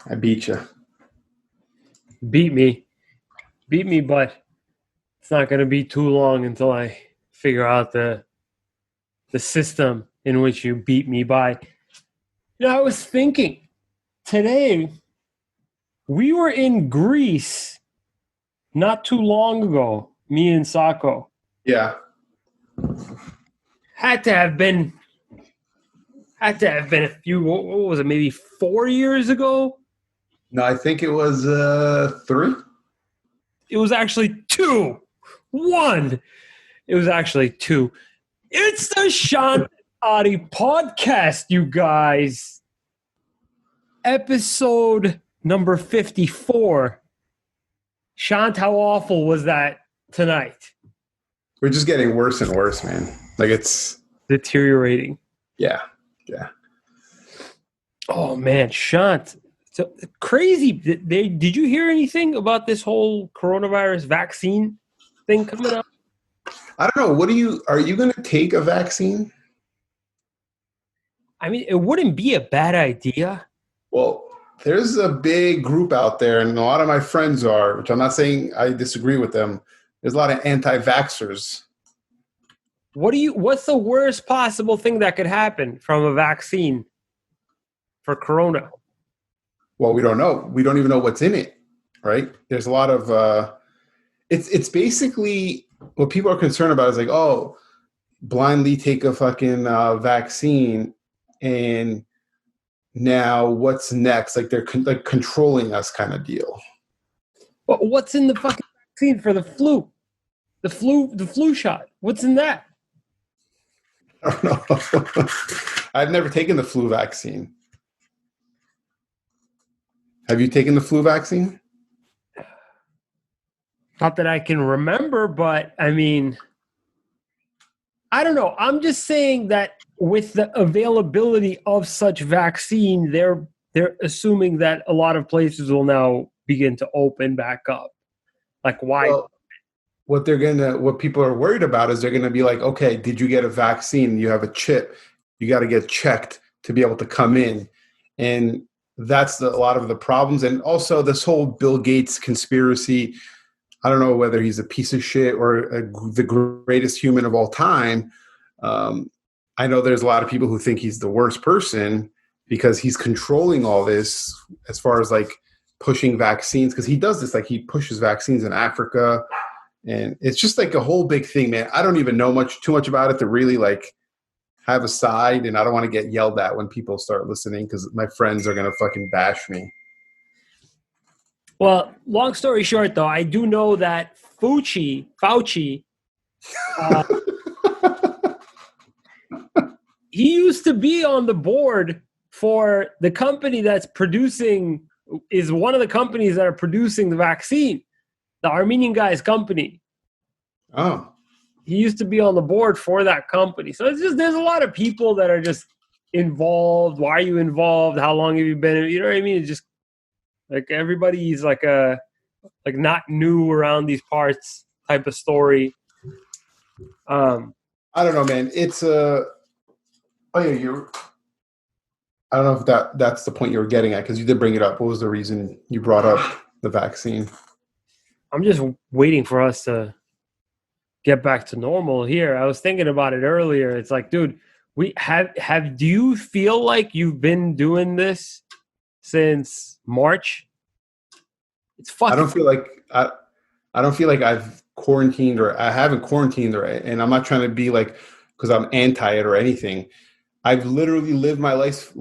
I beat you. Beat me, but it's not going to be too long until I figure out the system in which you beat me by. I was thinking today we were in Greece not too long ago, me and Sako. Yeah. Had to have been a few, what was it, maybe 4 years ago? No, I think it was 3. It was actually 2. 1. It was actually 2. It's the Shant and Ari podcast, you guys. Episode number 54. Shant, how awful was that tonight? We're just getting worse and worse, man. Like it's deteriorating. Yeah. Oh man, Shant. So crazy. Did you hear anything about this whole coronavirus vaccine thing coming up? I don't know. Are you going to take a vaccine? I mean, it wouldn't be a bad idea. Well, there's a big group out there, and a lot of my friends are, which I'm not saying I disagree with them. There's a lot of anti-vaxxers. What's the worst possible thing that could happen from a vaccine for corona? Well, we don't know. We don't even know what's in it, right? There's a lot of it's basically what people are concerned about is like, oh, blindly take a fucking vaccine, and now what's next? Like they're like controlling us, kind of deal. But what's in the fucking vaccine for the flu? The flu shot. What's in that? I don't know. I've never taken the flu vaccine. Have you taken the flu vaccine? Not that I can remember, but I mean, I don't know. I'm just saying that with the availability of such vaccine, they're assuming that a lot of places will now begin to open back up. Like why? Well, what people are worried about is they're gonna be like, okay, did you get a vaccine? You have a chip. You got to get checked to be able to come in, and that's a lot of the problems. And also this whole Bill Gates conspiracy. I don't know whether he's a piece of shit or the greatest human of all time. I know there's a lot of people who think he's the worst person because he's controlling all this as far as like pushing vaccines, because he does this, like he pushes vaccines in Africa, and it's just like a whole big thing, man. I don't even know too much about it to really like have a side, and I don't want to get yelled at when people start listening because my friends are going to fucking bash me. Well, long story short, though, I do know that Fauci, he used to be on the board for the company is one of the companies that are producing the vaccine, the Armenian guy's company. Oh. He used to be on the board for that company. So it's just, there's a lot of people that are just involved. Why are you involved? How long have you been? You know what I mean? It's just like everybody's like not new around these parts type of story. I don't know, man. It's I don't know if that's the point you were getting at, because you did bring it up. What was the reason you brought up the vaccine? I'm just waiting for us to get back to normal here. I was thinking about it earlier. It's like, dude, do you feel like you've been doing this since March? It's fucking. I don't feel like I've quarantined, or I haven't quarantined, and I'm not trying to be like, because I'm anti it or anything. I've literally lived my life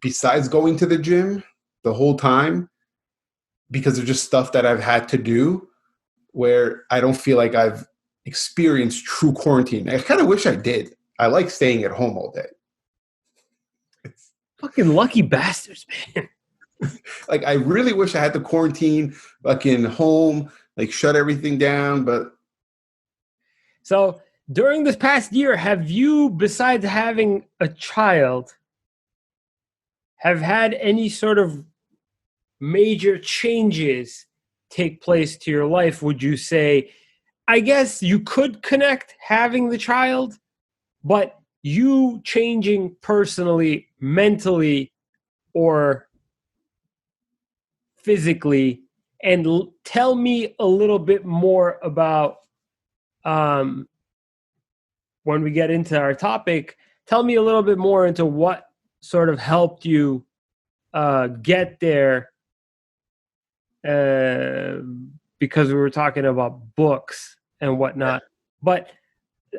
besides going to the gym the whole time because of just stuff that I've had to do, where I don't feel like I've experienced true quarantine. I kind of wish I did. I like staying at home all day. Fucking lucky bastards, man. Like, I really wish I had to quarantine fucking home, like shut everything down. But so during this past year, have you, besides having a child, have had any sort of major changes take place to your life? Would you say, I guess you could connect having the child, but you changing personally, mentally, or physically, and tell me a little bit more about when we get into our topic. Tell me a little bit more into what sort of helped you get there, because we were talking about books and whatnot. But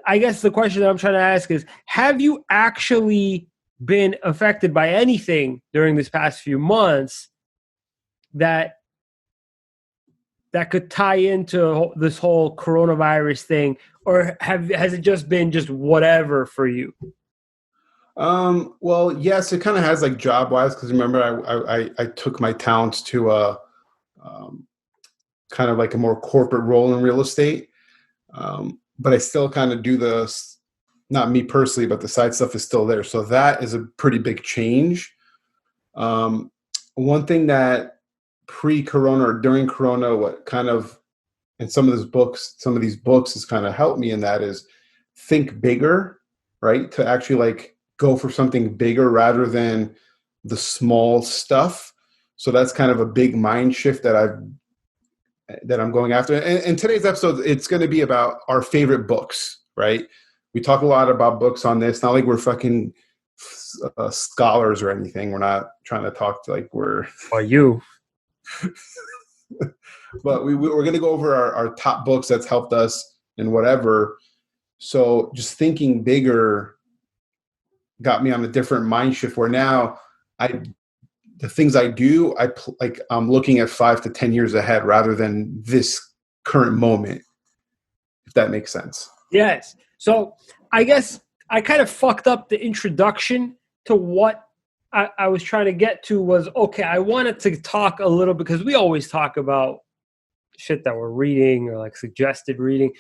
I guess the question that I'm trying to ask is, have you actually been affected by anything during this past few months that could tie into this whole coronavirus thing, or has it just been just whatever for you? Well, yes, it kind of has, like, job wise, because remember I took my talents to kind of like a more corporate role in real estate. But I still kind of do not me personally, but the side stuff is still there. So that is a pretty big change. One thing that pre-corona or during corona, what kind of, and some of these books has kind of helped me in that is think bigger, right? To actually like go for something bigger rather than the small stuff. So that's kind of a big mind shift that I'm going after. And today's episode, it's going to be about our favorite books, right? We talk a lot about books on this. Not like we're fucking scholars or anything. We're not trying to talk to like we're. Or you. But we're going to go over our top books that's helped us and whatever. So just thinking bigger got me on a different mind shift where now the things I do, I'm looking at 5 to 10 years ahead rather than this current moment, if that makes sense. Yes. So I guess I kind of fucked up the introduction to what I was trying to get to was, okay, I wanted to talk a little, because we always talk about shit that we're reading or like suggested reading.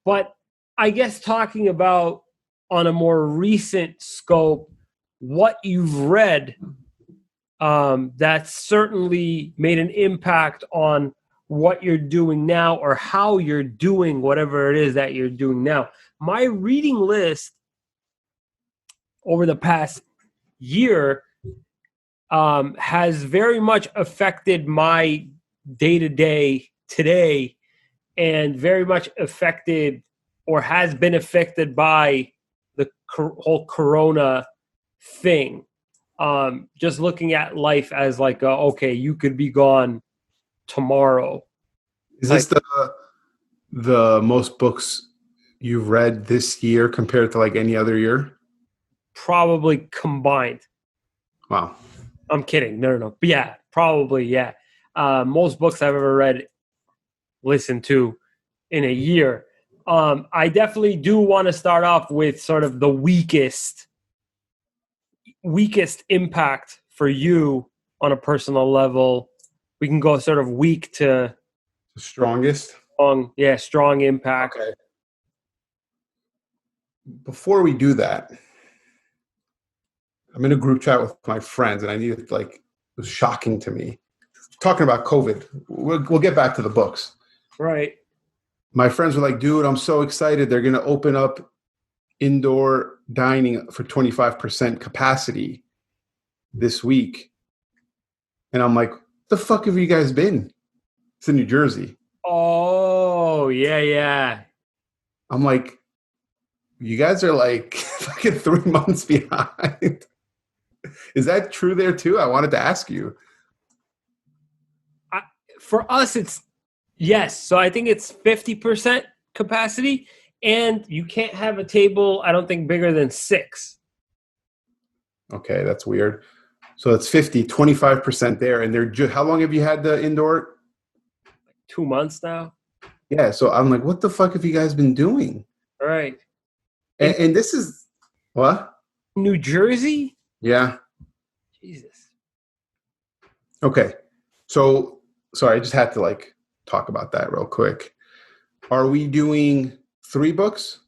But I guess talking about on a more recent scope, what you've read that's certainly made an impact on what you're doing now or how you're doing whatever it is that you're doing now. My reading list over the past year has very much affected my day-to-day today, and very much affected or has been affected by the whole corona thing. Just looking at life as like, okay, you could be gone tomorrow. Is this the most books you've read this year compared to like any other year? Probably combined. Wow. I'm kidding. No. But yeah, probably, yeah. Most books I've ever read, listened to in a year. I definitely do want to start off with sort of the weakest impact for you on a personal level. We can go sort of weak to the strongest. Strong impact. Okay. Before we do that, I'm in a group chat with my friends, and it was shocking to me. Talking about COVID, we'll get back to the books. Right. My friends were like, dude, I'm so excited. They're going to open up indoor dining for 25% capacity this week. And I'm like, the fuck have you guys been? It's in New Jersey. Oh, yeah. I'm like, you guys are like fucking 3 months behind. Is that true there too? I wanted to ask you. For us, it's yes. So I think it's 50% capacity, and you can't have a table, I don't think, bigger than 6. Okay, that's weird. So it's 25% there. And how long have you had the indoor? 2 months now. Yeah, so I'm like, what the fuck have you guys been doing? All right. And this is what? New Jersey? Yeah. Jesus. Okay. So, sorry, I just had to talk about that real quick. Are we doing 3 books?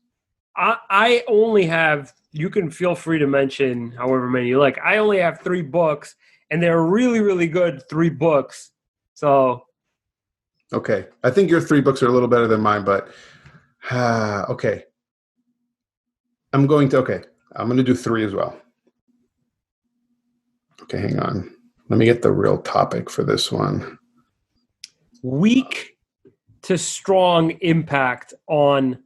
I only have, you can feel free to mention however many you like. I only have 3 books, and they're really, really good 3 books. So. Okay. I think your 3 books are a little better than mine, but okay. I'm going to do 3 as well. Okay, hang on. Let me get the real topic for this one. weak to strong impact on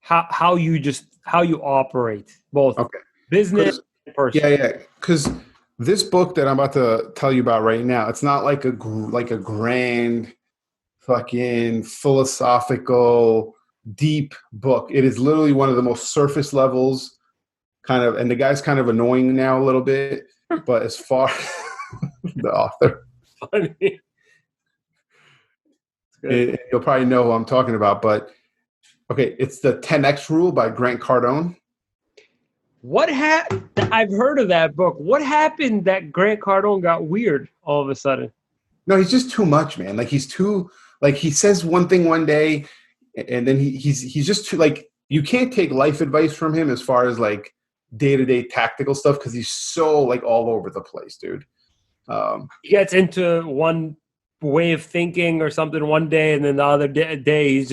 how you operate, both Okay. business and personal. Yeah. Because this book that I'm about to tell you about right now, it's not like a grand, fucking philosophical, deep book. It is literally one of the most surface levels, kind of. And the guy's kind of annoying now a little bit, but as far the author, Funny. It's good. you'll probably know who I'm talking about. But okay, it's the 10X Rule by Grant Cardone. I've heard of that book. What happened that Grant Cardone got weird all of a sudden? No, he's just too much, man. Like he's too like he says one thing one day, and then he's just too like you can't take life advice from him as far as like day-to-day tactical stuff because he's so like all over the place, dude. He gets into one way of thinking or something one day, and then the other day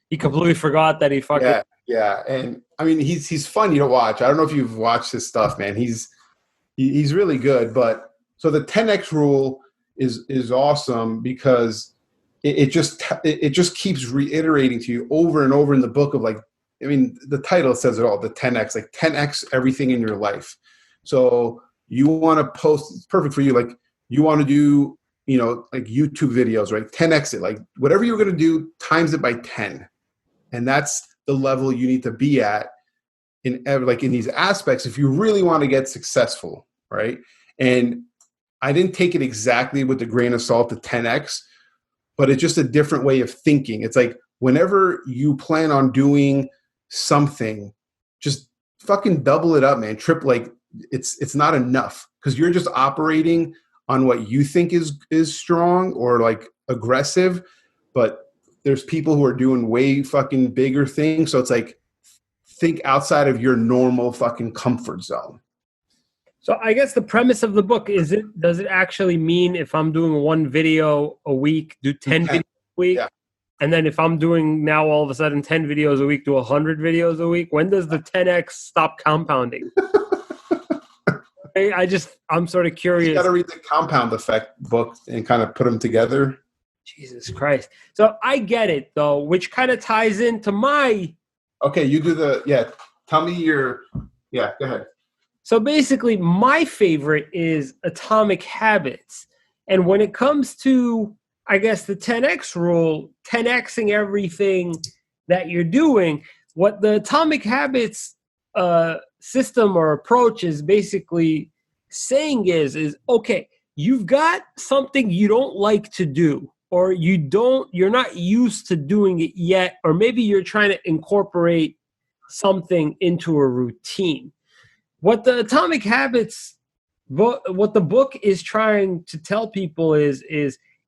he completely forgot that he fucking. Yeah, and I mean he's funny to watch. I don't know if you've watched his stuff, man. He's really good. But so the 10X Rule is awesome because it just keeps reiterating to you over and over in the book of like, I mean, the title says it all, the 10X, like 10X everything in your life. So you want to post, it's perfect for you. Like you want to do, like YouTube videos, right? 10X it, like whatever you're going to do, times it by 10. And that's the level you need to be at in these aspects if you really want to get successful, right? And I didn't take it exactly with the grain of salt, the 10X, but it's just a different way of thinking. It's like whenever you plan on doing something, just fucking double it up, man. Like it's not enough because you're just operating on what you think is strong or like aggressive, but there's people who are doing way fucking bigger things. So it's like think outside of your normal fucking comfort zone. So I guess the premise of the book does it actually mean if I'm doing one video a week, do 10 videos a week? Yeah. And then if I'm doing now all of a sudden 10 videos a week, do 100 videos a week, when does the 10X stop compounding? I'm sort of curious. You got to read the Compound Effect book and kind of put them together. Jesus Christ. So I get it though, which kind of ties into my. Okay, you do tell me go ahead. So basically, my favorite is Atomic Habits. And when it comes to, I guess, the 10X rule, 10Xing everything that you're doing, what the Atomic Habits system or approach is basically saying is, okay, you've got something you don't like to do, or you're not used to doing it yet, or maybe you're trying to incorporate something into a routine. What the Atomic Habits, what the book is trying to tell people is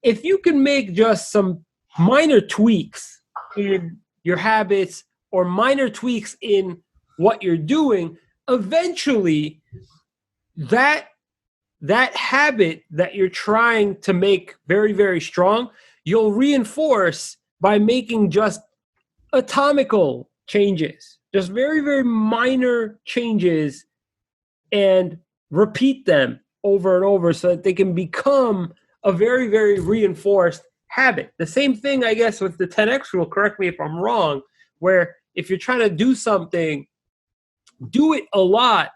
if you can make just some minor tweaks in your habits or minor tweaks in what you're doing, eventually that habit that you're trying to make very, very strong, you'll reinforce by making just atomical changes, just very, very minor changes, and repeat them over and over so that they can become a very, very reinforced habit. The same thing, I guess, with the 10X rule, correct me if I'm wrong, where if you're trying to do something, do it a lot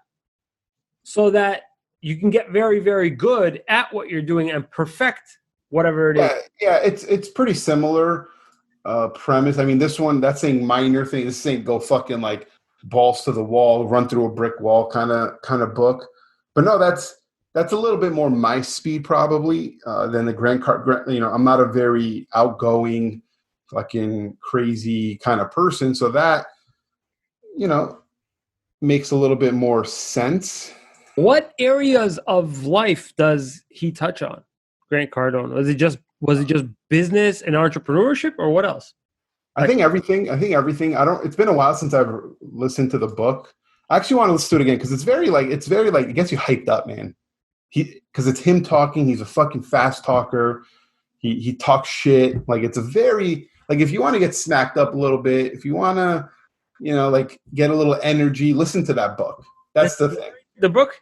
so that you can get very, very good at what you're doing and perfect whatever it is. Yeah, it's pretty similar premise. I mean, that's saying minor thing. This ain't go fucking like balls to the wall, run through a brick wall kind of book. But no, that's a little bit more my speed probably than the Grant. I'm not a very outgoing, fucking crazy kind of person, so that makes a little bit more sense. What areas of life does he touch on, Grant Cardone? Was it just business and entrepreneurship, or what else? I think everything. It's been a while since I've listened to the book. I actually want to listen to it again because it's very it gets you hyped up, man. Because it's him talking. He's a fucking fast talker. He talks shit. Like it's a very like if you want to get smacked up a little bit, if you want to, like get a little energy, listen to that book. That's the thing. The book?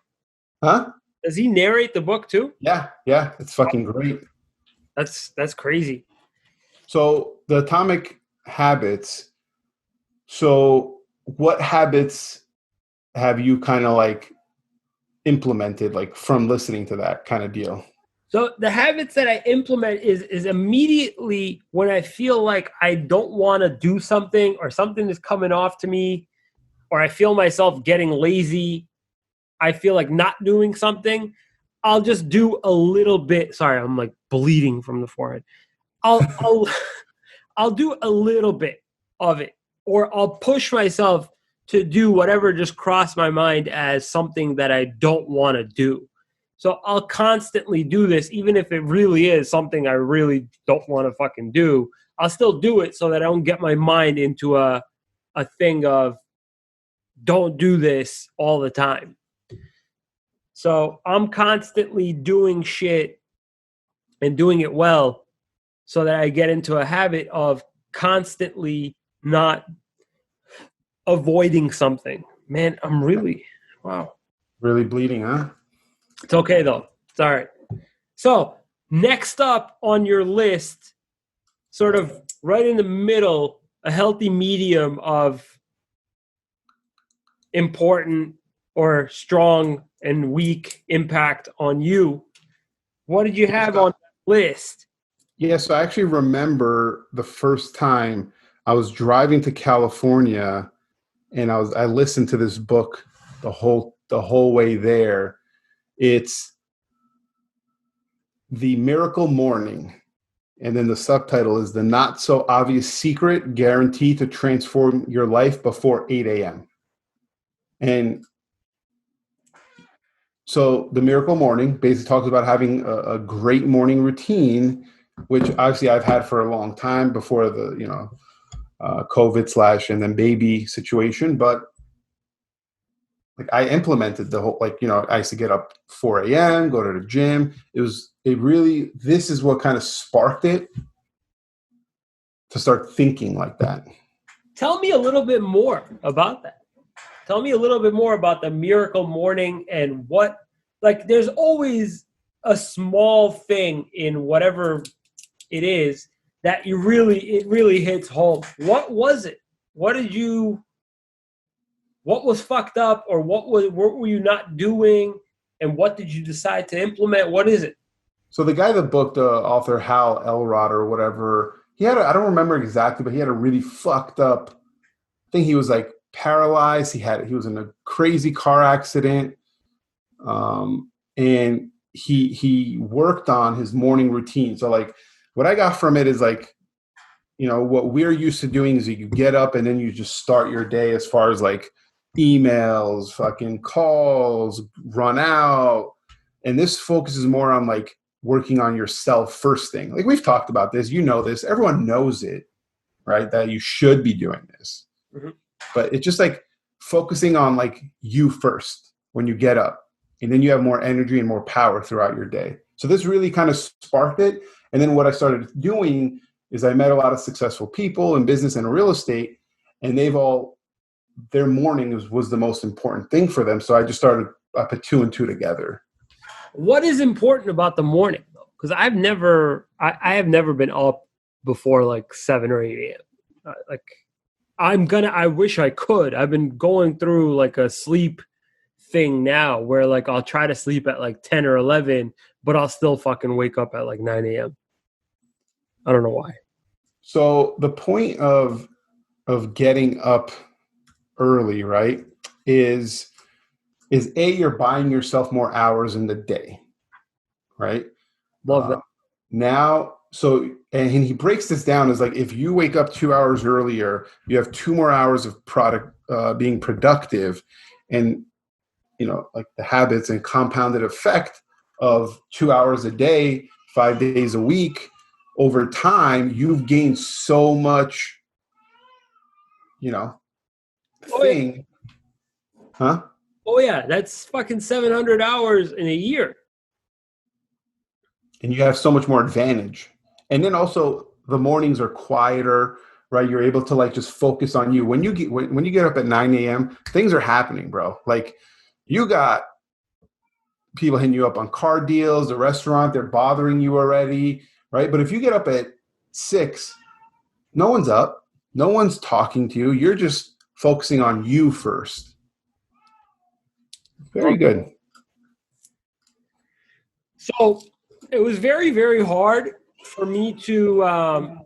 Huh? Does he narrate the book too? Yeah, it's fucking great. That's crazy. So the Atomic Habits. So what habits have you kind of like implemented, like from listening to that kind of deal? So the habits that I implement is immediately when I feel like I don't want to do something or something is coming off to me or I feel myself getting lazy, I feel like not doing something, I'll just do a little bit. Sorry, I'm like bleeding from the forehead. I'll I'll do a little bit of it, or I'll push myself to do whatever just crossed my mind as something that I don't want to do. So I'll constantly do this, even if it really is something I really don't want to fucking do. I'll still do it so that I don't get my mind into a thing of don't do this all the time. So I'm constantly doing shit and doing it well so that I get into a habit of constantly not avoiding something. Man, I'm really, wow. Really bleeding, huh? It's okay though. It's all right. So, next up on your list, sort of right in the middle, a healthy medium of important or strong and weak impact on you. What did you have on that list? Yeah, so I actually remember the first time I was driving to California and I listened to this book the whole way there. It's The Miracle Morning. And then the subtitle is The Not So Obvious Secret Guaranteed to Transform Your Life Before 8 a.m. And so The Miracle Morning basically talks about having a great morning routine, which obviously I've had for a long time before the, COVID slash and then baby situation. But like I implemented the whole, like, I used to get up 4 a.m., go to the gym. This is what kind of sparked it to start thinking like that. Tell me a little bit more about that. Tell me a little bit more about the Miracle Morning and what, like, there's always a small thing in whatever it is that it really hits home. What was it? What was fucked up, or what were you not doing, and what did you decide to implement? What is it? So the guy that booked author Hal Elrod or whatever, I don't remember exactly, but he had a really fucked up thing. He was like paralyzed. He was in a crazy car accident. And he worked on his morning routine. So like what I got from it is like, what we're used to doing is you get up and then you just start your day as far as like emails, fucking calls, run out. And this focuses more on like working on yourself first thing. Like we've talked about this, this, everyone knows it, right? That you should be doing this. Mm-hmm. But it's just like focusing on like you first when you get up, and then you have more energy and more power throughout your day. So this really kind of sparked it. And then what I started doing is I met a lot of successful people in business and real estate, and their morning was the most important thing for them. So I put two and two together. What is important about the morning though? Because I have never been up before like 7 or 8 a.m. I wish I could. I've been going through like a sleep thing now where like I'll try to sleep at like 10 or 11, but I'll still fucking wake up at like 9 a.m. I don't know why. So the point of getting up early, right, is you're buying yourself more hours in the day, right? Love that. Now, and he breaks this down as like if you wake up 2 hours earlier, you have 2 more hours of being productive, and like the habits and compounded effect of 2 hours a day, 5 days a week, over time, you've gained so much, thing. Huh? Oh yeah, that's fucking 700 hours in a year. And you have so much more advantage. And then also the mornings are quieter, right? You're able to like just focus on you. When you get up at 9 a.m., things are happening, bro. Like you got people hitting you up on car deals, the restaurant, they're bothering you already, right? But if you get up at 6, no one's up, no one's talking to you. You're just focusing on you first. Very good. So it was very, very hard for me to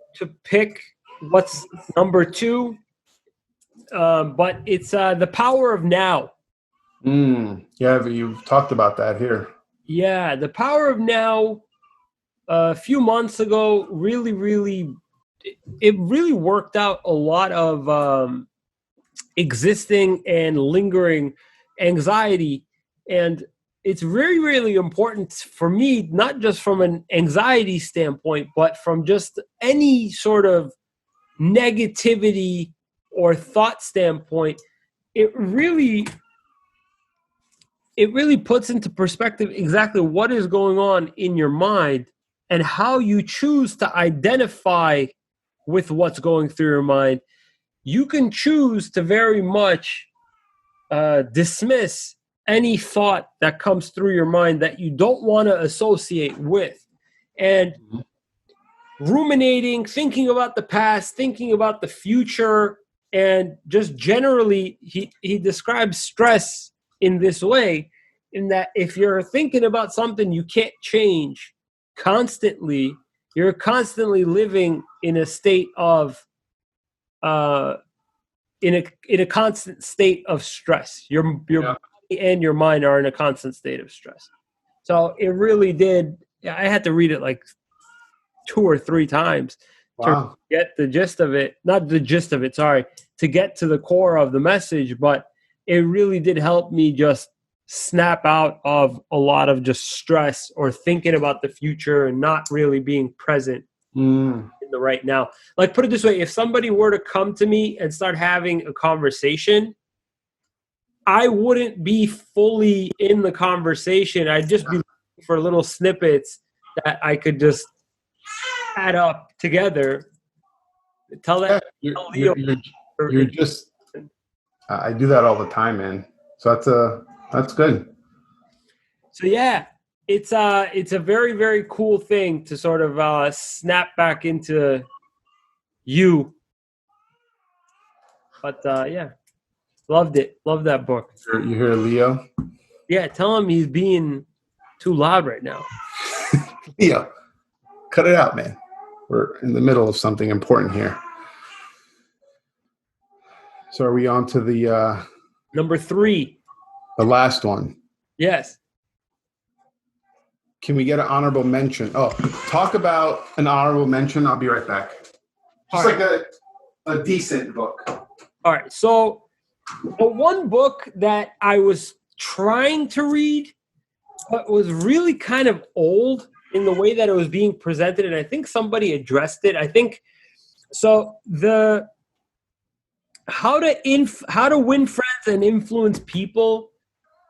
pick what's number 2, but it's The Power of Now. Yeah, you've talked about that here. Yeah, The Power of Now. A few months ago, it really worked out a lot of existing and lingering anxiety, and it's really, really important for me, not just from an anxiety standpoint, but from just any sort of negativity or thought standpoint. It really puts into perspective exactly what is going on in your mind and how you choose to identify with what's going through your mind. You can choose to very much dismiss any thought that comes through your mind that you don't want to associate with. And ruminating, thinking about the past, thinking about the future, and just generally, he describes stress in this way, in that if you're thinking about something you can't change constantly, you're constantly living in a state of in a constant state of stress. Your body and your mind are in a constant state of stress. So it really did. I had to read it like 2 or 3 times to get the gist of it. Not the gist of it, sorry, to get to the core of the message. But it really did help me just snap out of a lot of just stress or thinking about the future and not really being present in the right now. Like, put it this way, if somebody were to come to me and start having a conversation, I wouldn't be fully in the conversation. I'd just be looking for little snippets that I could just add up together. Tell that. You're just. I do that all the time, man. So that's good. So yeah, it's a very, very cool thing to sort of snap back into you. But yeah, loved it. Loved that book. You hear Leo? Yeah, tell him he's being too loud right now. Leo, cut it out, man. We're in the middle of something important here. So are we on to the number 3? The last one. Yes. Can we get an honorable mention? Oh, talk about an honorable mention. I'll be right back. Just like a decent book. All right. So the one book that I was trying to read, but was really kind of old in the way that it was being presented, and I think somebody addressed it. I think so. The How to Win Friends and Influence People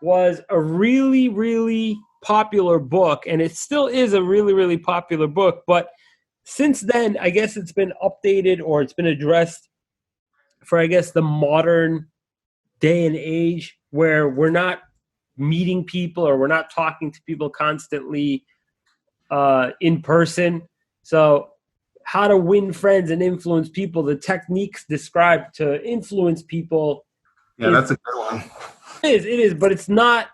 was a really, really popular book, and it still is a really, really popular book. But since then, I guess it's been updated or it's been addressed for, I guess, the modern day and age where we're not meeting people or we're not talking to people constantly in person. So How to Win Friends and Influence People, the techniques described to influence people. Yeah, that's a good one. It is, but it's not.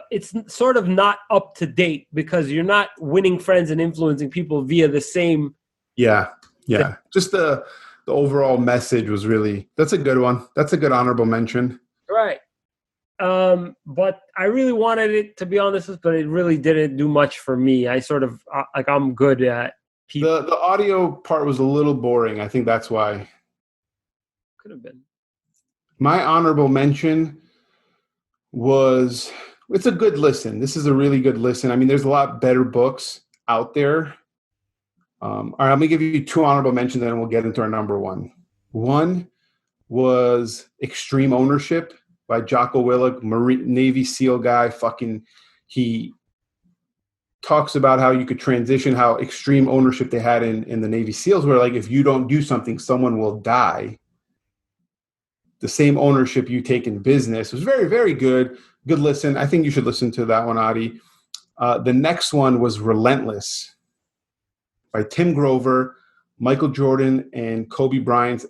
It's sort of not up to date because you're not winning friends and influencing people via the same. Yeah. Just the overall message was really. That's a good one. That's a good honorable mention. Right. But I really wanted it, to be honest, but it really didn't do much for me. I sort of I'm good at people. The audio part was a little boring. I think that's why. Could have been. My honorable mention was, it's a good listen. This is a really good listen. I mean, there's a lot better books out there. All right, I'm going to give you 2 honorable mentions and then we'll get into our number 1. One was Extreme Ownership by Jocko Willink, Navy SEAL guy. He talks about how you could transition, how extreme ownership they had in the Navy SEALs, where like if you don't do something, someone will die. The same ownership you take in business. It was very, very good. Good listen. I think you should listen to that one, Adi. The next one was Relentless by Tim Grover, Michael Jordan, and Kobe Bryant's,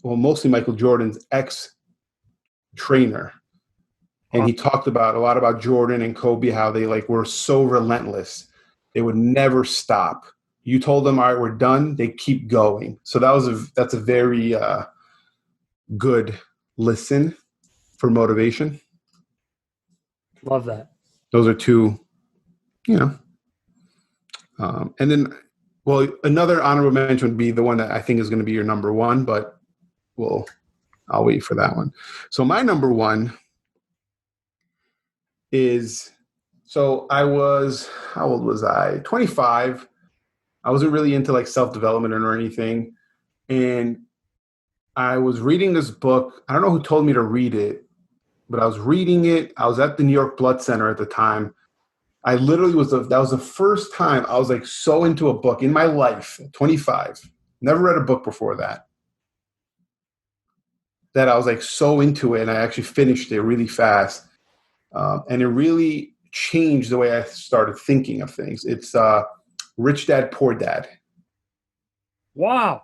well, mostly Michael Jordan's ex-trainer. And he talked about a lot about Jordan and Kobe, how they like were so relentless. They would never stop. You told them, all right, we're done. They keep going. So that's a very good listen for motivation. Love that. Those are two, and then, well, another honorable mention would be the one that I think is going to be your number one, but I'll wait for that one. So my number one is, so how old was I? 25. I wasn't really into like self-development or anything. And I was reading this book. I don't know who told me to read it, but I was reading it. I was at the New York Blood Center at the time. I literally that was the first time I was like so into a book in my life, 25. Never read a book before that I was like so into it. And I actually finished it really fast. And it really changed the way I started thinking of things. It's Rich Dad, Poor Dad. Wow.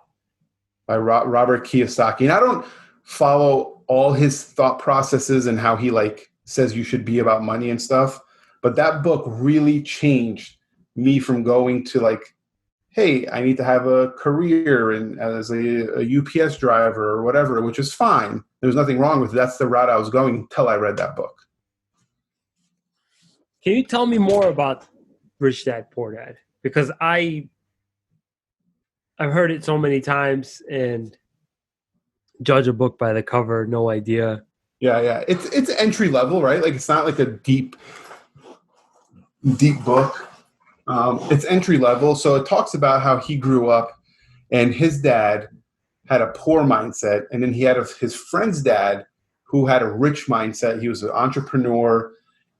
By Robert Kiyosaki. And I don't follow all his thought processes and how he like says you should be about money and stuff. But that book really changed me from going to like, hey, I need to have a career and as a UPS driver or whatever, which is fine. There's nothing wrong with it. That's the route I was going until I read that book. Can you tell me more about Rich Dad, Poor Dad? Because I've heard it so many times and judge a book by the cover, no idea. Yeah. It's entry level, right? Like it's not like a deep book. It's entry level. So it talks about how he grew up and his dad had a poor mindset. And then he had his friend's dad who had a rich mindset. He was an entrepreneur.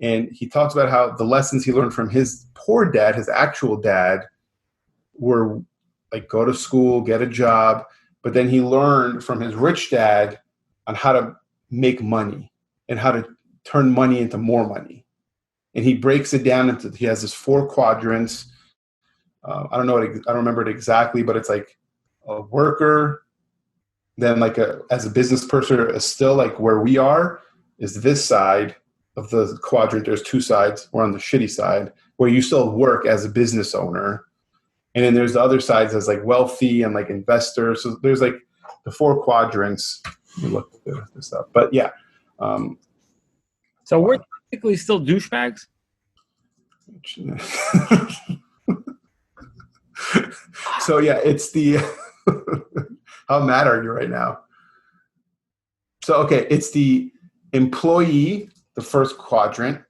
And he talks about how the lessons he learned from his poor dad, his actual dad, were like go to school, get a job. But then he learned from his rich dad on how to make money and how to turn money into more money. And he breaks it down he has this 4 quadrants. I don't remember it exactly, but it's like a worker, then like as a business person, still like where we are is this side of the quadrant. There's 2 sides. We're on the shitty side where you still work as a business owner. And then there's the other sides as like wealthy and like investors. So there's like the 4 quadrants. Let me look this up. But yeah. So we're technically still douchebags? So yeah, it's the how mad are you right now? So okay, it's the employee, the first quadrant.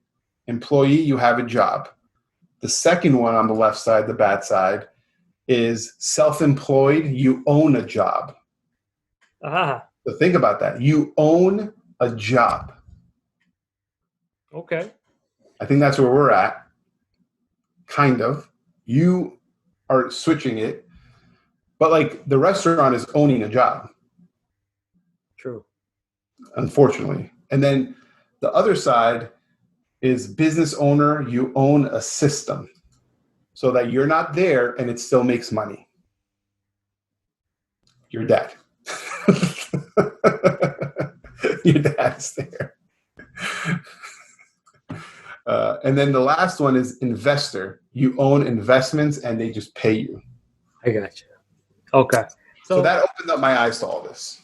Employee, you have a job. The second one on the left side, the bad side, is self-employed, you own a job. So think about that. You own a job. Okay. I think that's where we're at. Kind of. You are switching it. But like the restaurant is owning a job. True. Unfortunately. And then the other side is business owner, you own a system so that you're not there and it still makes money. Your dad. Your dad's there. And then the last one is investor. You own investments and they just pay you. I got you. Okay. So that opened up my eyes to all this.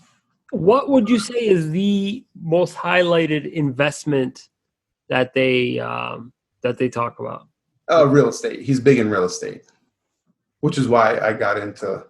What would you say is the most highlighted investment that they talk about? Real estate. He's big in real estate, which is why I got into.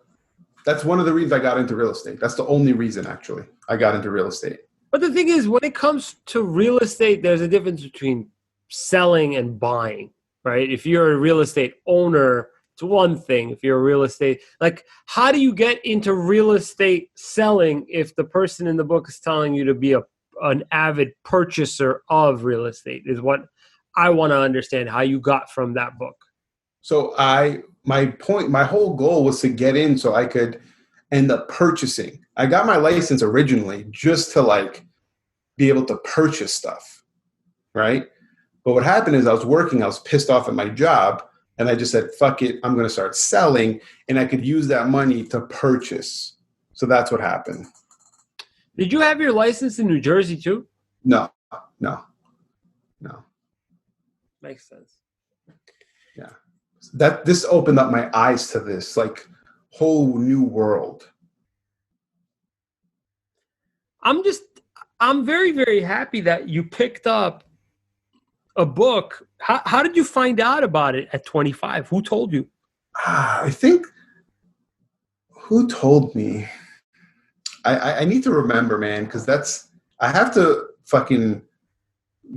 That's one of the reasons I got into real estate. That's the only reason, actually, I got into real estate. But the thing is, when it comes to real estate, there's a difference between selling and buying, right? If you're a real estate owner, it's one thing. If you're a real estate, like, how do you get into real estate selling if the person in the book is telling you to be an avid purchaser of real estate is what I want to understand how you got from that book. So my whole goal was to get in so I could end up purchasing. I got my license originally just to like be able to purchase stuff, right? But what happened is I was pissed off at my job, And I just said, fuck it, I'm going to start selling, and I could use that money to purchase. So that's what happened. Did you have your license in New Jersey too? No. Makes sense. Yeah. This opened up my eyes to this like whole new world. I'm very, very happy that you picked up a book. How did you find out about it at 25? Who told you? I think, who told me? I need to remember, man, because I have to fucking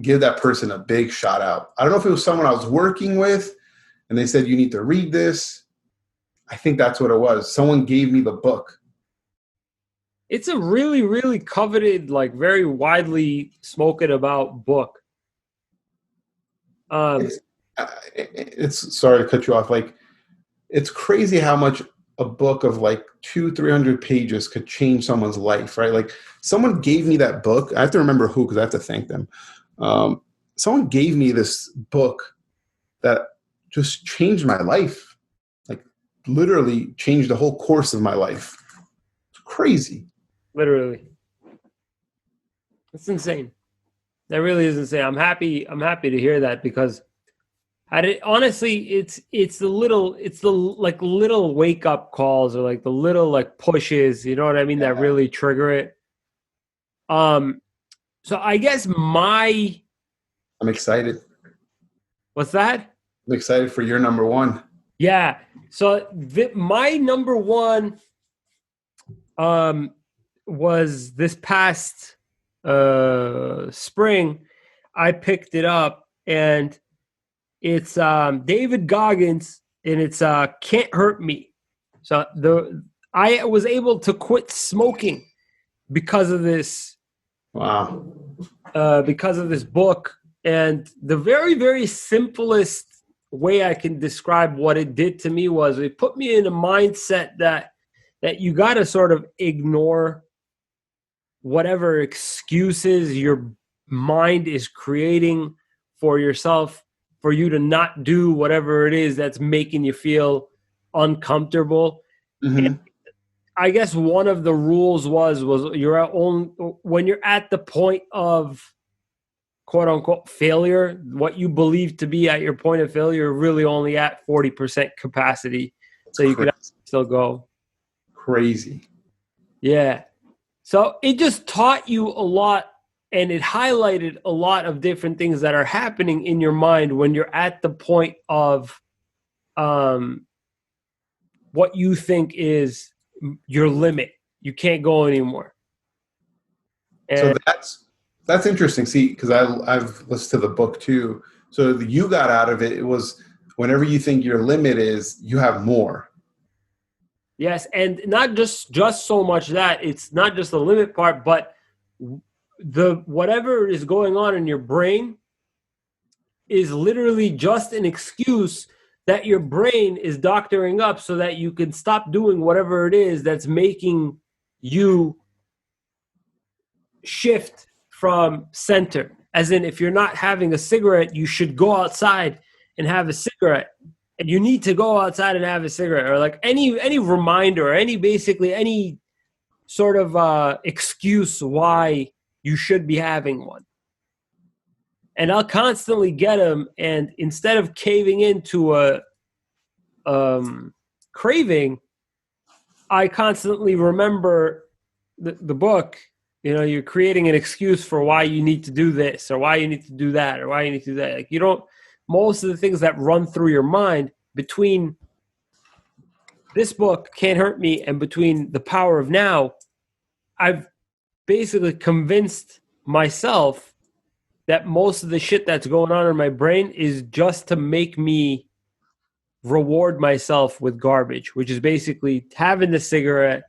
give that person a big shout out. I don't know if it was someone I was working with and they said, you need to read this. I think that's what it was. Someone gave me the book. It's a really, really coveted, like very widely spoken about book. It's sorry to cut you off. Like, it's crazy how much a book of like 200-300 pages could change someone's life, right? Like, someone gave me that book. I have to remember who, because I have to thank them. Someone gave me this book that just changed my life, like literally changed the whole course of my life. It's crazy. Literally. It's insane. That really is insane. I'm happy to hear that, because honestly, it's the like little wake up calls, or like the little like pushes, you know what I mean, that really trigger it. So I guess I'm excited. What's that? I'm excited for your number one. Yeah. So my number one was this past spring. I picked it up, and it's David Goggins, and it's Can't Hurt Me. So I was able to quit smoking because of this. Wow. Because of this book. And the very, very simplest way I can describe what it did to me was it put me in a mindset that you got to sort of ignore whatever excuses your mind is creating for yourself, for you to not do whatever it is that's making you feel uncomfortable. Mm-hmm. And I guess one of the rules was when you're at the point of quote unquote failure, what you believe to be at your point of failure, really only at 40% capacity. So you could still go. Crazy. Yeah. So it just taught you a lot, and it highlighted a lot of different things that are happening in your mind when you're at the point of what you think is your limit. You can't go anymore. And so that's interesting. See, because I've listened to the book too. So you got out of it. It was whenever you think your limit is, you have more. Yes, and not just so much that it's not just the limit part, but the whatever is going on in your brain is literally just an excuse that your brain is doctoring up so that you can stop doing whatever it is that's making you shift from center. As in, if you're not having a cigarette, you should go outside and have a cigarette. And you need to go outside and have a cigarette, or like any reminder, or any sort of excuse why you should be having one. And I'll constantly get them, and instead of caving into a craving, I constantly remember the book. You know, you're creating an excuse for why you need to do this, or why you need to do that, or why you need to do that. Like, you don't, most of the things that run through your mind between this book, Can't Hurt Me, and between The Power of Now, I've basically convinced myself that most of the shit that's going on in my brain is just to make me reward myself with garbage, which is basically having the cigarette,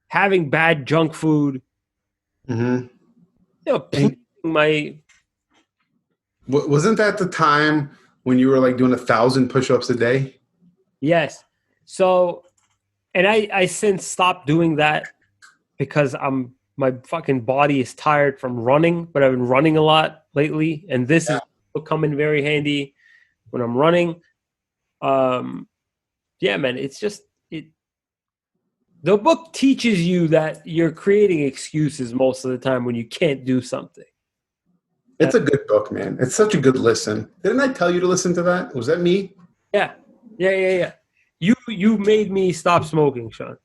having bad junk food, Mm-hmm. you know, pleasing my... Wasn't that the time when you were like doing 1,000 push-ups a day? Yes. So, and I since stopped doing that because my fucking body is tired from running, but I've been running a lot lately, and this is coming very handy when I'm running. Yeah, man, it's just it. The book teaches you that you're creating excuses most of the time when you can't do something. It's a good book, man. It's such a good listen. Didn't I tell you to listen to that? Was that me? Yeah, yeah. You made me stop smoking, Sean.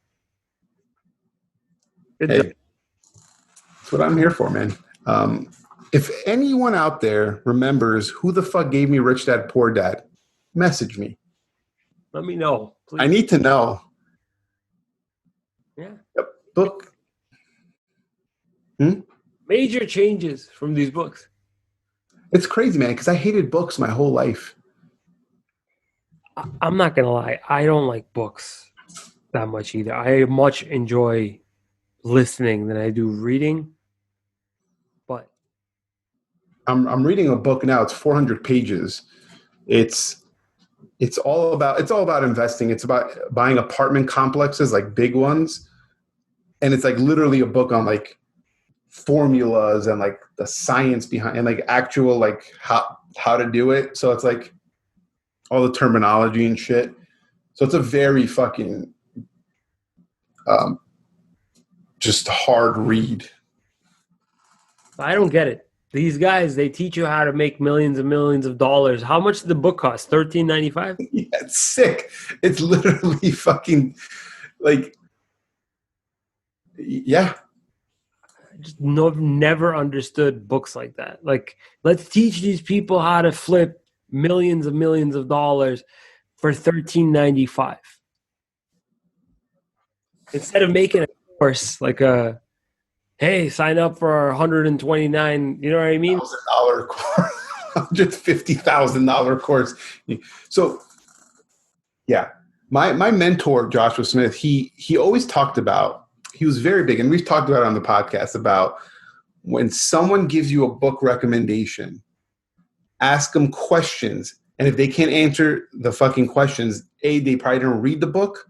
Good job. Hey, that's what I'm here for, man. If anyone out there remembers who the fuck gave me Rich Dad Poor Dad, message me. Let me know, I please. need to know. Yeah. Yep. Book. Hmm? Major changes from these books. It's crazy, man, because I hated books my whole life. I'm not gonna lie, I don't like books that much either. I much enjoy listening than I do reading. But I'm reading a book now. It's 400 pages. It's it's all about investing. It's about buying apartment complexes, like big ones, and it's like literally a book on like formulas and like the science behind and like actual like how to do it. So it's like all the terminology and shit. So it's a very fucking um, just hard read. I don't get it. These guys, they teach you how to make millions and millions of dollars. How much did the book cost? $13.95? Yeah, it's sick. It's literally fucking like yeah. Just never understood books like that. Like, let's teach these people how to flip millions of dollars for $13.95 instead of making a course like a hey, sign up for our 129. You know what I mean? $1,000 course, $150,000 course. So yeah, my mentor Joshua Smith, he always talked about. He was very big, and we've talked about it on the podcast about when someone gives you a book recommendation, ask them questions, and if they can't answer the fucking questions, they probably don't read the book,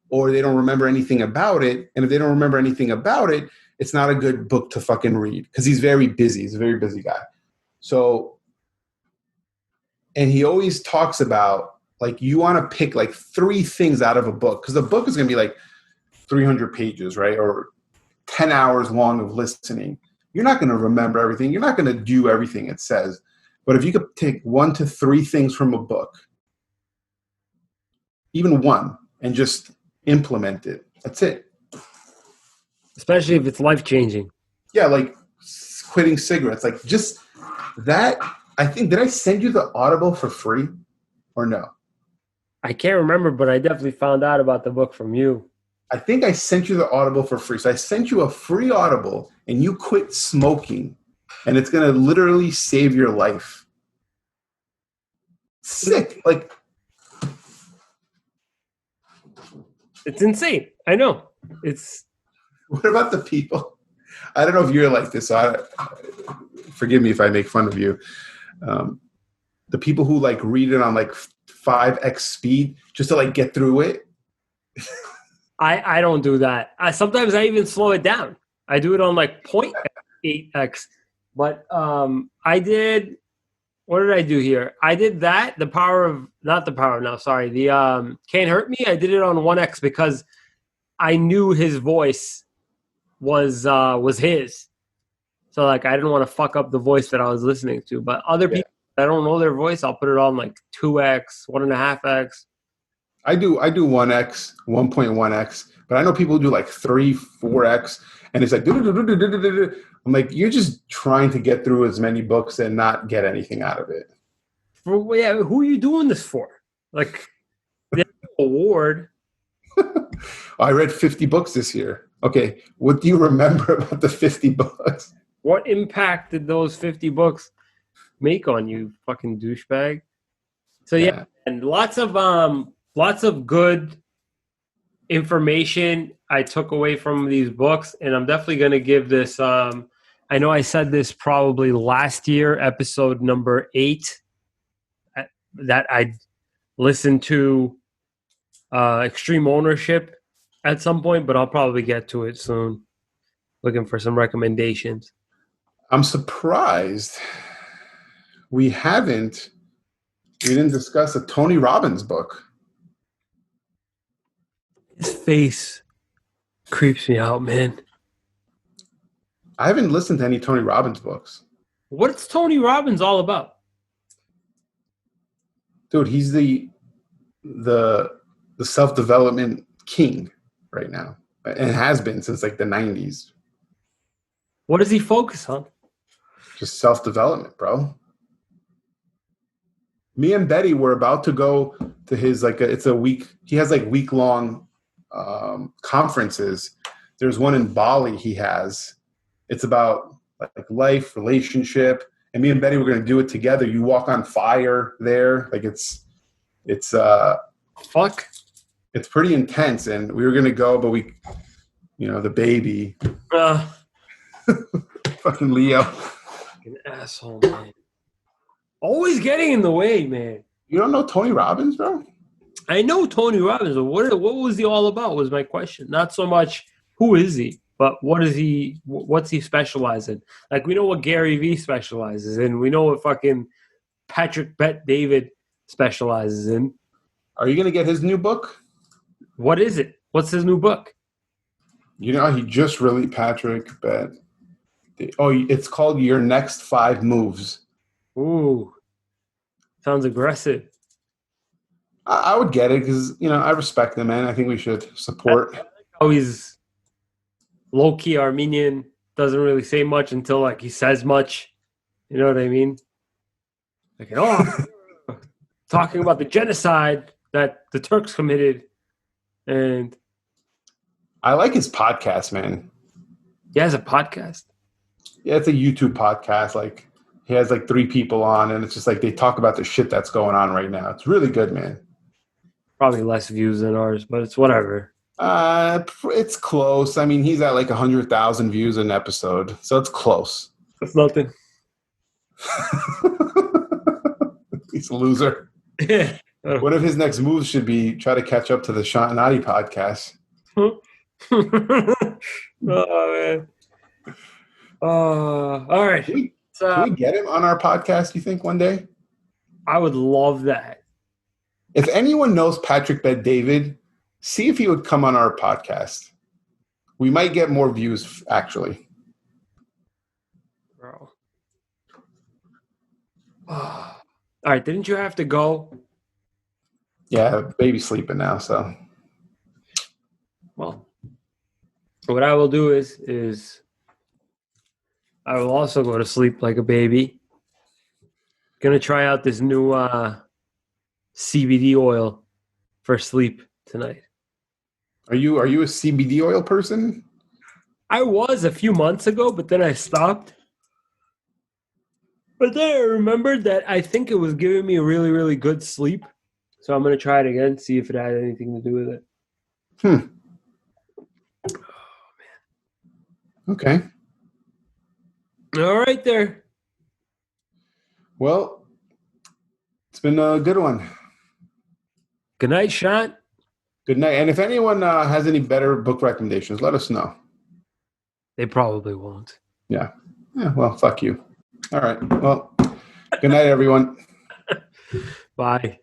or they don't remember anything about it. And if they don't remember anything about it, it's not a good book to fucking read because he's very busy. He's a very busy guy. So, and he always talks about like you want to pick like 3 things out of a book because the book is going to be like 300 pages, right? Or 10 hours long of listening. You're not going to remember everything. You're not going to do everything it says. But if you could take 1 to 3 things from a book, even one, and just implement it, that's it. Especially if it's life changing. Yeah, like quitting cigarettes, like just that. I think, did I send you the Audible for free or no? I can't remember, but I definitely found out about the book from you. I think I sent you the Audible for free. So I sent you a free Audible and you quit smoking and it's going to literally save your life. Sick. Like, It's insane. I know. It's what about the people? I don't know if you're like this. So forgive me if I make fun of you. The people who like read it on like 5x speed just to like get through it. I don't do that. Sometimes I even slow it down. I do it on like 0.8x. But I did. What did I do here? I did that. The power of not the power of now. Sorry, the can't hurt me. I did it on 1x because I knew his voice was his. So like I didn't want to fuck up the voice that I was listening to. But other people, I don't know their voice. I'll put it on like 2x, 1.5x. I do 1x, 1.1x, but I know people do like 3, 4x, and it's like I'm like, you're just trying to get through as many books and not get anything out of it. Yeah, who are you doing this for? Like the award. I read 50 books this year. Okay, what do you remember about the 50 books? What impact did those 50 books make on you, fucking douchebag? So yeah, and lots of good information I took away from these books, and I'm definitely going to give this. I know I said this probably last year, episode number 8, that I listened to Extreme Ownership at some point, but I'll probably get to it soon. Looking for some recommendations. I'm surprised we haven't We didn't discuss a Tony Robbins book. His face creeps me out, man. I haven't listened to any Tony Robbins books. What's Tony Robbins all about? Dude, he's the self-development king right now. And has been since like the 90s. What does he focus on? Just self-development, bro. Me and Betty were about to go to his he has like week-long conferences. There's one in Bali he has. It's about like life, relationship, and me and Betty were going to do it together. You walk on fire there. Like it's fuck. It's pretty intense, and we were going to go, but the baby. Fucking Leo. Fucking asshole, man. Always getting in the way, man. You don't know Tony Robbins, bro? I know Tony Robbins, but what was he all about was my question. Not so much who is he, but what's he specialize in? Like, we know what Gary Vee specializes in. We know what fucking Patrick Bet David specializes in. Are you going to get his new book? What is it? What's his new book? He just released Patrick Bet. Oh, it's called Your Next 5 Moves. Ooh. Sounds aggressive. I would get it because, I respect the man. I think we should support. Oh, he's low-key Armenian. Doesn't really say much until, he says much. You know what I mean? Like, talking about the genocide that the Turks committed. And I like his podcast, man. He has a podcast? Yeah, it's a YouTube podcast. Like, he has 3 people on, and it's just they talk about the shit that's going on right now. It's really good, man. Probably less views than ours, but it's whatever. It's close. I mean, he's at 100,000 views an episode, so it's close. That's nothing. He's a loser. Yeah. One of his next moves should be try to catch up to the Shant and Ari podcast. Oh, man. All right. Can we get him on our podcast, you think, one day? I would love that. If anyone knows Patrick Bet David, see if he would come on our podcast. We might get more views, actually. Bro. All right. Didn't you have to go? Yeah, baby's sleeping now, so. Well, what I will do is I will also go to sleep like a baby. Gonna try out this new CBD oil for sleep tonight. Are you a CBD oil person? I was a few months ago, but then I stopped. But then I remembered that I think it was giving me a really, really good sleep. So I'm gonna try it again, see if it had anything to do with it. Oh, man. Okay. All right there. Well, it's been a good one. Good night, Shant. Good night. And if anyone has any better book recommendations, let us know. They probably won't. Yeah. Well, fuck you. All right. Well, good night, everyone. Bye.